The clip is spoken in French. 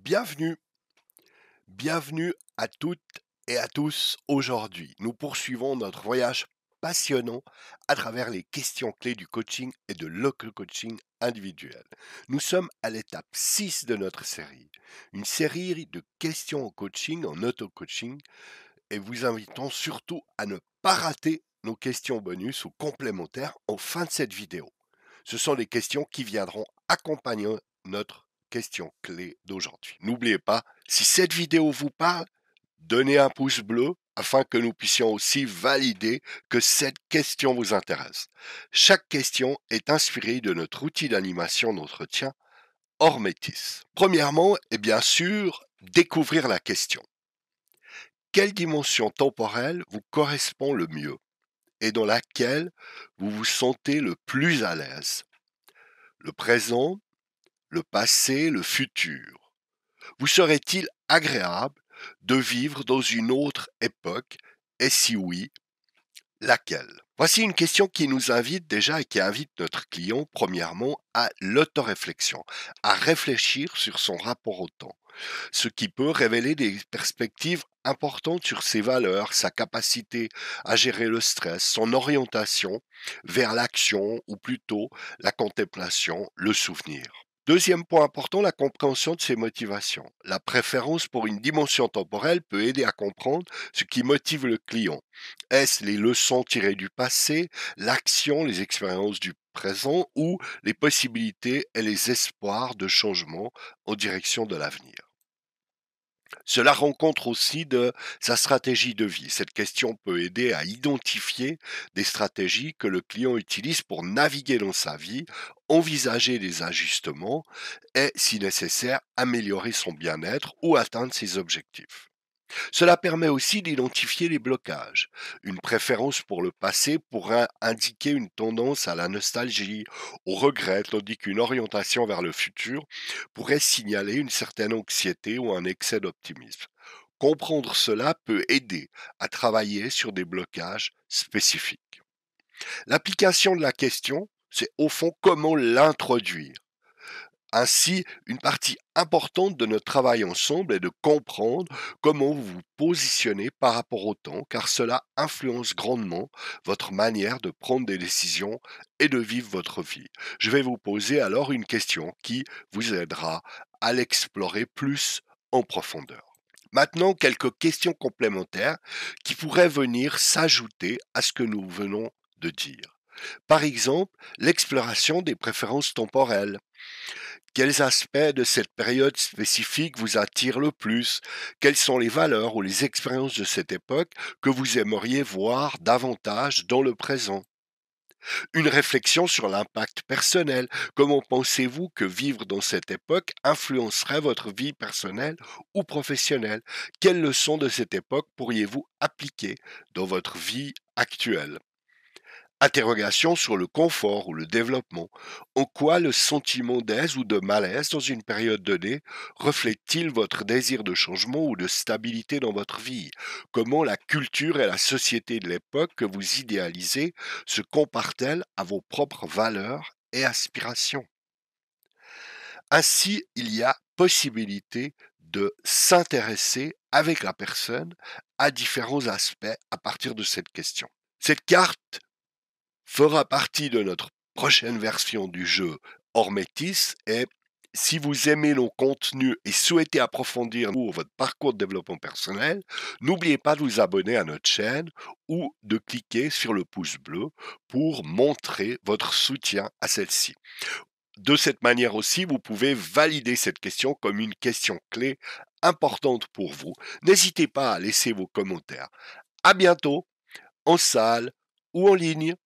Bienvenue, bienvenue à toutes et à tous aujourd'hui. Nous poursuivons notre voyage passionnant à travers les questions clés du coaching et de l'auto-coaching individuel. Nous sommes à l'étape 6 de notre série, une série de questions en coaching, en auto-coaching, et vous invitons surtout à ne pas rater nos questions bonus ou complémentaires en fin de cette vidéo. Ce sont des questions qui viendront accompagner notre question clé d'aujourd'hui. N'oubliez pas, si cette vidéo vous parle, donnez un pouce bleu afin que nous puissions aussi valider que cette question vous intéresse. Chaque question est inspirée de notre outil d'animation d'entretien Hormetis. Premièrement, et bien sûr, découvrir la question. Quelle dimension temporelle vous correspond le mieux et dans laquelle vous vous sentez le plus à l'aise? Le présent, le passé, le futur. Vous serait-il agréable de vivre dans une autre époque? Et si oui, laquelle? Voici une question qui nous invite déjà et qui invite notre client, premièrement, à l'autoréflexion, à réfléchir sur son rapport au temps, ce qui peut révéler des perspectives importantes sur ses valeurs, sa capacité à gérer le stress, son orientation vers l'action ou plutôt la contemplation, le souvenir. Deuxième point important, la compréhension de ses motivations. La préférence pour une dimension temporelle peut aider à comprendre ce qui motive le client. Est-ce les leçons tirées du passé, l'action, les expériences du présent ou les possibilités et les espoirs de changement en direction de l'avenir? Cela rencontre aussi de sa stratégie de vie. Cette question peut aider à identifier des stratégies que le client utilise pour naviguer dans sa vie, envisager des ajustements et, si nécessaire, améliorer son bien-être ou atteindre ses objectifs. Cela permet aussi d'identifier les blocages. Une préférence pour le passé pourrait indiquer une tendance à la nostalgie, au regret, tandis qu'une orientation vers le futur pourrait signaler une certaine anxiété ou un excès d'optimisme. Comprendre cela peut aider à travailler sur des blocages spécifiques. L'application de la question, c'est au fond comment l'introduire. Ainsi, une partie importante de notre travail ensemble est de comprendre comment vous vous positionnez par rapport au temps, car cela influence grandement votre manière de prendre des décisions et de vivre votre vie. Je vais vous poser alors une question qui vous aidera à l'explorer plus en profondeur. Maintenant, quelques questions complémentaires qui pourraient venir s'ajouter à ce que nous venons de dire. Par exemple, l'exploration des préférences temporelles. Quels aspects de cette période spécifique vous attirent le plus? Quelles sont les valeurs ou les expériences de cette époque que vous aimeriez voir davantage dans le présent? Une réflexion sur l'impact personnel. Comment pensez-vous que vivre dans cette époque influencerait votre vie personnelle ou professionnelle? Quelles leçons de cette époque pourriez-vous appliquer dans votre vie actuelle? Interrogation sur le confort ou le développement. En quoi le sentiment d'aise ou de malaise dans une période donnée reflète-t-il votre désir de changement ou de stabilité dans votre vie? Comment la culture et la société de l'époque que vous idéalisez se comparent-elles à vos propres valeurs et aspirations? Ainsi, il y a possibilité de s'intéresser avec la personne à différents aspects à partir de cette question. Cette carte fera partie de notre prochaine version du jeu Hormetis et si vous aimez nos contenus et souhaitez approfondir votre parcours de développement personnel, n'oubliez pas de vous abonner à notre chaîne ou de cliquer sur le pouce bleu pour montrer votre soutien à celle-ci. De cette manière aussi, vous pouvez valider cette question comme une question clé importante pour vous. N'hésitez pas à laisser vos commentaires. À bientôt, en salle ou en ligne.